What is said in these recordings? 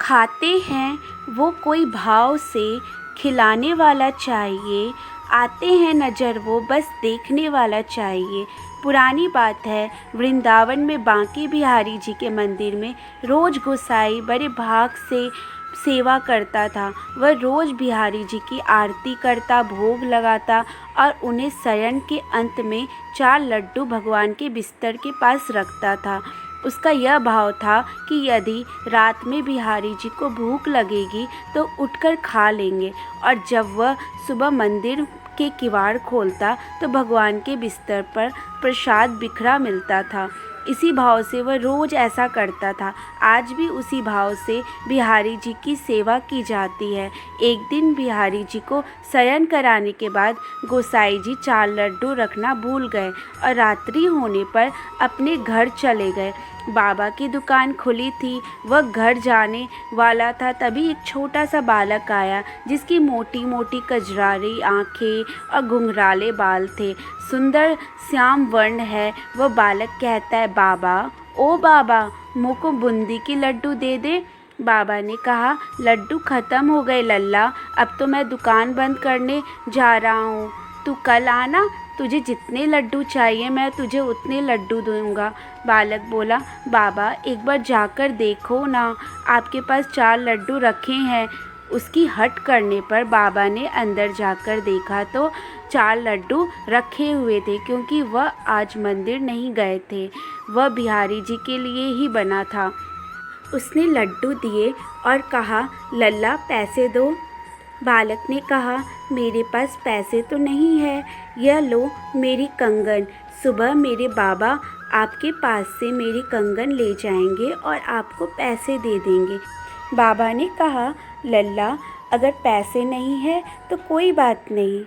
खाते हैं वो कोई भाव से, खिलाने वाला चाहिए। आते हैं नज़र वो बस देखने वाला चाहिए। पुरानी बात है, वृंदावन में बांके बिहारी जी के मंदिर में रोज़ गोसाई बड़े भाग से सेवा करता था। वह रोज़ बिहारी जी की आरती करता, भोग लगाता और उन्हें शयन के अंत में 4 लड्डू भगवान के बिस्तर के पास रखता था। उसका यह भाव था कि यदि रात में बिहारी जी को भूख लगेगी तो उठकर खा लेंगे, और जब वह सुबह मंदिर के किवाड़ खोलता तो भगवान के बिस्तर पर प्रसाद बिखरा मिलता था। इसी भाव से वह रोज़ ऐसा करता था। आज भी उसी भाव से बिहारी जी की सेवा की जाती है। एक दिन बिहारी जी को शयन कराने के बाद गोसाई जी 4 लड्डू रखना भूल गए और रात्रि होने पर अपने घर चले गए। बाबा की दुकान खुली थी। वह घर जाने वाला था, तभी एक छोटा सा बालक आया जिसकी मोटी मोटी कजरारी आँखें और घुंघराले बाल थे। सुंदर श्याम वर्ण है। वह बालक कहता है, बाबा, ओ बाबा, मुझको बूंदी की लड्डू दे दे। बाबा ने कहा, लड्डू ख़त्म हो गए लल्ला, अब तो मैं दुकान बंद करने जा रहा हूँ। तू कल आना, तुझे जितने लड्डू चाहिए मैं तुझे उतने लड्डू दूंगा। बालक बोला, बाबा एक बार जाकर देखो ना, आपके पास 4 लड्डू रखे हैं। उसकी हट करने पर बाबा ने अंदर जाकर देखा तो 4 लड्डू रखे हुए थे, क्योंकि वह आज मंदिर नहीं गए थे। वह बिहारी जी के लिए ही बना था। उसने लड्डू दिए और कहा, लल्ला पैसे दो। बालक ने कहा, मेरे पास पैसे तो नहीं है, यह लो मेरी कंगन। सुबह मेरे बाबा आपके पास से मेरी कंगन ले जाएंगे और आपको पैसे दे देंगे। बाबा ने कहा, लल्ला अगर पैसे नहीं है तो कोई बात नहीं,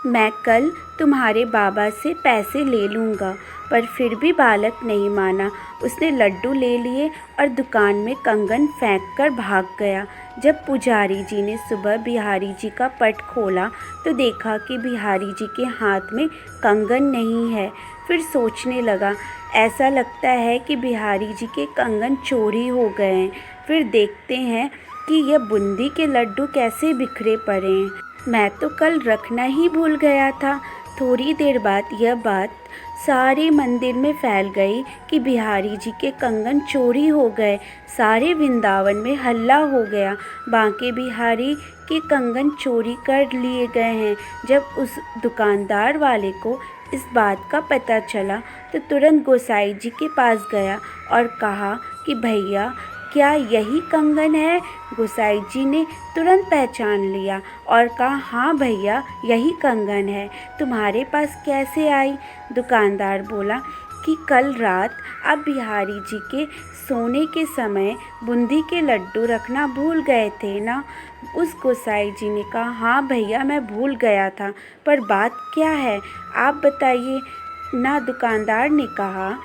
मैं कल तुम्हारे बाबा से पैसे ले लूँगा। पर फिर भी बालक नहीं माना। उसने लड्डू ले लिए और दुकान में कंगन फेंक कर भाग गया। जब पुजारी जी ने सुबह बिहारी जी का पट खोला तो देखा कि बिहारी जी के हाथ में कंगन नहीं है। फिर सोचने लगा, ऐसा लगता है कि बिहारी जी के कंगन चोरी हो गए हैं। फिर देखते हैं कि यह बूंदी के लड्डू कैसे बिखरे पड़े हैं, मैं तो कल रखना ही भूल गया था। थोड़ी देर बाद यह बात सारे मंदिर में फैल गई कि बिहारी जी के कंगन चोरी हो गए। सारे वृंदावन में हल्ला हो गया, बांके बिहारी के कंगन चोरी कर लिए गए हैं। जब उस दुकानदार वाले को इस बात का पता चला तो तुरंत गोसाई जी के पास गया और कहा कि भैया क्या यही कंगन है? गोसाई जी ने तुरंत पहचान लिया और कहा, हाँ भैया यही कंगन है, तुम्हारे पास कैसे आई? दुकानदार बोला कि कल रात आप बिहारी जी के सोने के समय बूंदी के लड्डू रखना भूल गए थे ना? उस गोसाई जी ने कहा, हाँ भैया मैं भूल गया था, पर बात क्या है आप बताइए ना। दुकानदार ने कहा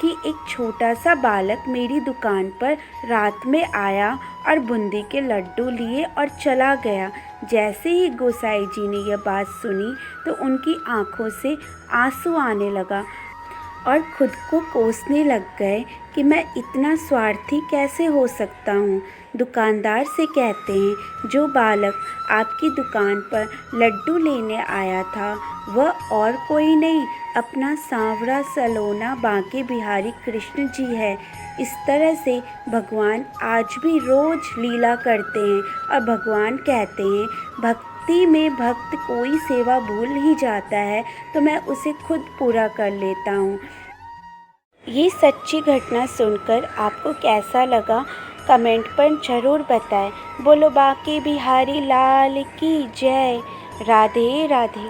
कि एक छोटा सा बालक मेरी दुकान पर रात में आया और बूंदी के लड्डू लिए और चला गया। जैसे ही गोसाई जी ने यह बात सुनी तो उनकी आंखों से आंसू आने लगा और खुद को कोसने लग गए कि मैं इतना स्वार्थी कैसे हो सकता हूँ। दुकानदार से कहते हैं, जो बालक आपकी दुकान पर लड्डू लेने आया था वह और कोई नहीं, अपना सांवरा सलोना बांके बिहारी कृष्ण जी है। इस तरह से भगवान आज भी रोज़ लीला करते हैं और भगवान कहते हैं, भक्ति में भक्त कोई सेवा भूल ही जाता है तो मैं उसे खुद पूरा कर लेता हूँ। ये सच्ची घटना सुनकर आपको कैसा लगा कमेंट पर ज़रूर बताएं। बोलो बांके बिहारी लाल की जय। राधे राधे।